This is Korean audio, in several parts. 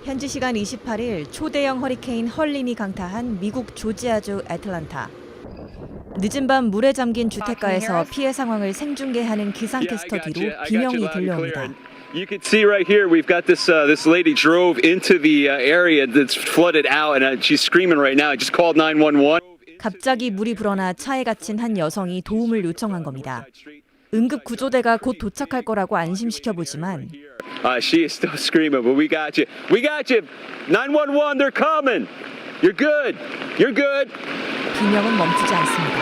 현지 시간 28일 초대형 허리케인 헐린이 강타한 미국 조지아주 애틀란타. 늦은 밤 물에 잠긴 주택가에서 피해 상황을 생중계하는 기상캐스터 뒤로 비명이 들려옵니다. You can see right here, we've got this lady drove into the area that's flooded out, and she's screaming right now. I just called 911. 갑자기 물이 불어나 차에 gathin 한 여성이 도움을 요청한 겁니다. 응급 구조대가 곧 도착할 거라고 안심시켜 보지만 She is still screaming, but we got you. We got you. 911, they're coming. You're good. You're good. 비명은 멈추지 않습니다.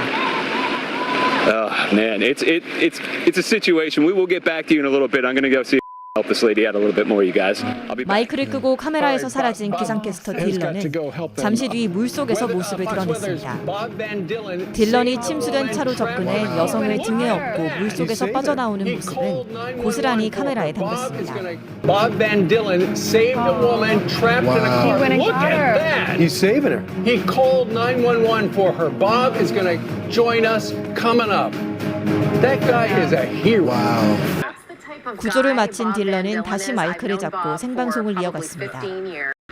Oh man, it's a situation. We will get back to you in a little bit. I'm going to go see. Help this lady out a little bit more, you guys. I'll be back. 마이크를 끄고 카메라에서 사라진 기상캐스터 딜런은 잠시 뒤 물속에서 모습을 드러냈습니다. 딜런이 침수된 차로 접근해 여성을 등에 업고 물속에서 빠져나오는 모습은 고스란히 카메라에 담겼습니다. Bob Van Dillen saved a woman trapped in a car. Look at that. He's saving her. He called 911 for her. Bob is going to join us coming up. That guy is a hero. Wow. 구조를 마친 딜런은 다시 마이크를 잡고 생방송을 이어갔습니다.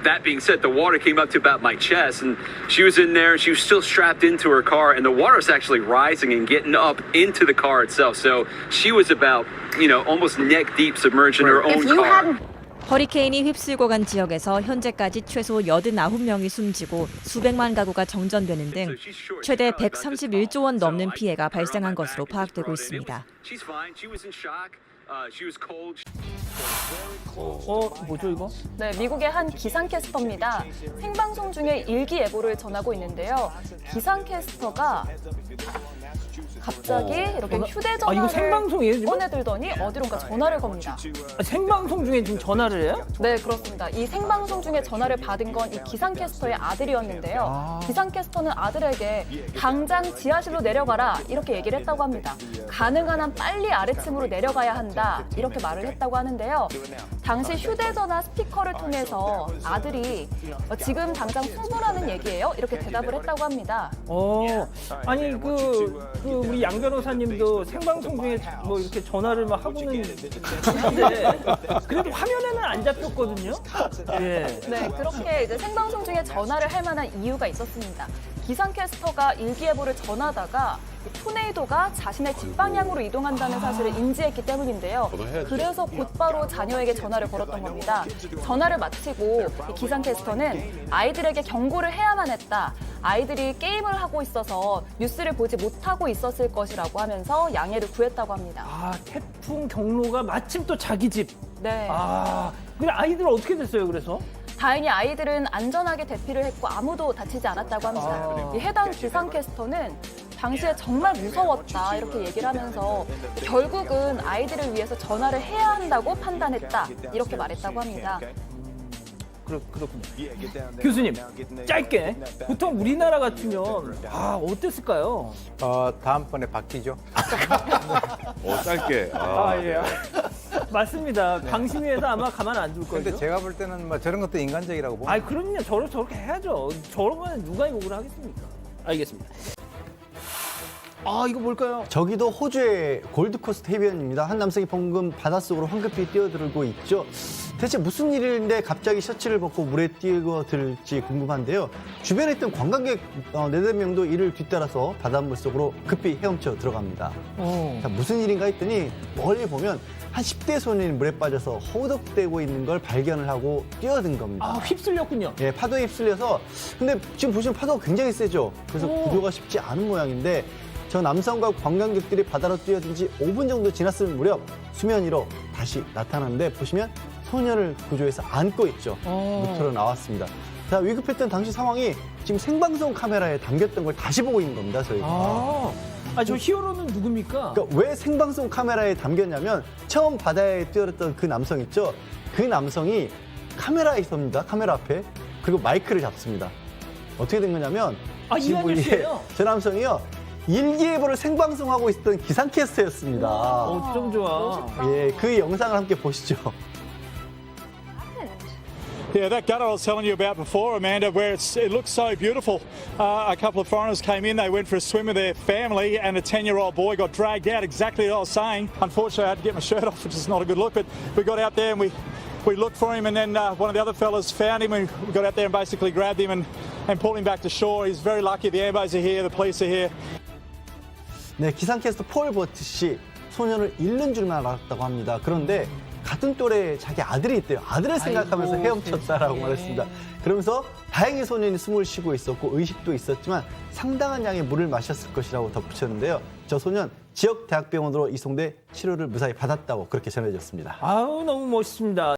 That being said, the water came up to about my chest, and she was in there. She was still strapped into her car, and the water was actually rising and getting up into the car itself. So she was about, almost neck deep submerged in her own car. 허리케인이 휩쓸고 간 지역에서 현재까지 최소 89명이 숨지고 수백만 가구가 정전되는 등 최대 131조 원 넘는 피해가 발생한 것으로 파악되고 있습니다. 뭐죠 이거? 네, 미국의 한 기상캐스터입니다. 생방송 중에 일기예보를 전하고 있는데요. 기상캐스터가 갑자기 이렇게 이거 휴대전화를 생방송이에요, 지금? 꺼내들더니 어디론가 전화를 겁니다. 생방송 중에 지금 전화를 해요? 네, 그렇습니다. 이 생방송 중에 전화를 받은 건 이 기상캐스터의 아들이었는데요. 기상캐스터는 아들에게 당장 지하실로 내려가라 이렇게 얘기를 했다고 합니다. 가능한 한 빨리 아래층으로 내려가야 한다 이렇게 말을 했다고 하는데요. 당시 휴대전화 스피커를 통해서 아들이 지금 당장 숨으라는 얘기예요 이렇게 대답을 했다고 합니다. 아니 우리 양 변호사님도 생방송 중에 뭐 이렇게 전화를 막 하고는 하는데 그래도 화면에는 안 잡혔거든요. 예. 네, 그렇게 이제 생방송 중에 전화를 할 만한 이유가 있었습니다. 기상캐스터가 일기예보를 전하다가 토네이도가 자신의 집 방향으로 이동한다는 사실을 인지했기 때문인데요. 그래서 곧바로 자녀에게 전화를 걸었던 겁니다. 전화를 마치고 기상캐스터는 아이들에게 경고를 해야만 했다. 아이들이 게임을 하고 있어서 뉴스를 보지 못하고 있었을 것이라고 하면서 양해를 구했다고 합니다. 태풍 경로가 마침 또 자기 집. 네. 근데 아이들 어떻게 됐어요, 그래서? 다행히 아이들은 안전하게 대피를 했고 아무도 다치지 않았다고 합니다. 이 해당 기상캐스터는 당시에 정말 무서웠다 이렇게 얘기를 하면서 결국은 아이들을 위해서 전화를 해야 한다고 판단했다 이렇게 말했다고 합니다. 그렇군요. 교수님, 짧게. 보통 우리나라 같으면 어땠을까요? 다음번에 바뀌죠. 짧게. 예. 맞습니다. 방심위에서 아마 가만 안 둘 거예요. 근데 제가 볼 때는 저런 것도 인간적이라고 봅니다. 그럼요. 저렇게 해야죠. 저런 거는 누가 욕을 하겠습니까? 알겠습니다. 이거 뭘까요? 저기도 호주의 골드코스트 해변입니다. 한 남성이 방금 바닷속으로 황급히 뛰어들고 있죠. 대체 무슨 일인데 갑자기 셔츠를 벗고 물에 뛰어들지 궁금한데요. 주변에 있던 관광객 4~5명도 이를 뒤따라서 바닷물 속으로 급히 헤엄쳐 들어갑니다. 자, 무슨 일인가 했더니 멀리 보면 한 10대 소년이 물에 빠져서 허우덕대고 있는 걸 발견을 하고 뛰어든 겁니다. 휩쓸렸군요. 예, 파도에 휩쓸려서. 근데 지금 보시면 파도가 굉장히 세죠. 그래서 구조가 쉽지 않은 모양인데 저 남성과 관광객들이 바다로 뛰어든 지 5분 정도 지났을 무렵 수면 위로 다시 나타났는데 보시면 소년을 구조해서 안고 있죠. 무트로 나왔습니다. 자, 위급했던 당시 상황이 지금 생방송 카메라에 담겼던 걸 다시 보고 있는 겁니다, 저희가. 저 히어로는 누굽니까? 그러니까 왜 생방송 카메라에 담겼냐면 처음 바다에 뛰어들었던 그 남성 있죠? 그 남성이 카메라에 있습니다. 카메라 앞에. 그리고 마이크를 잡습니다. 어떻게 된 거냐면 이한열 씨예요? 저 남성이요. 일기예보를 생방송하고 있었던 기상캐스터였습니다. 좀 좋아. 예, 그 영상을 함께 보시죠. Yeah, that gutter I was telling you about before, Amanda, where it looks so beautiful. A couple of foreigners came in, they went for a swim with their family, and a 10-year-old boy got dragged out, exactly as I was saying. Unfortunately, I had to get my shirt off, which is not a good look, but we got out there and we we looked for him, and then one of the other fellas found him, and we got out there and basically grabbed him and pulled him back to shore. He's very lucky. The ambos are here, the police are here. 네, 기상캐스터 폴 버트씨 소년을 잃는 줄만 알았다고 합니다. 그런데 같은 또래 자기 아들이 있대요. 아들을 생각하면서 헤엄쳤다라고 말했습니다. 그러면서 다행히 소년이 숨을 쉬고 있었고 의식도 있었지만 상당한 양의 물을 마셨을 것이라고 덧붙였는데요. 저 소년 지역 대학병원으로 이송돼 치료를 무사히 받았다고 그렇게 전해졌습니다. 아우, 너무 멋있습니다.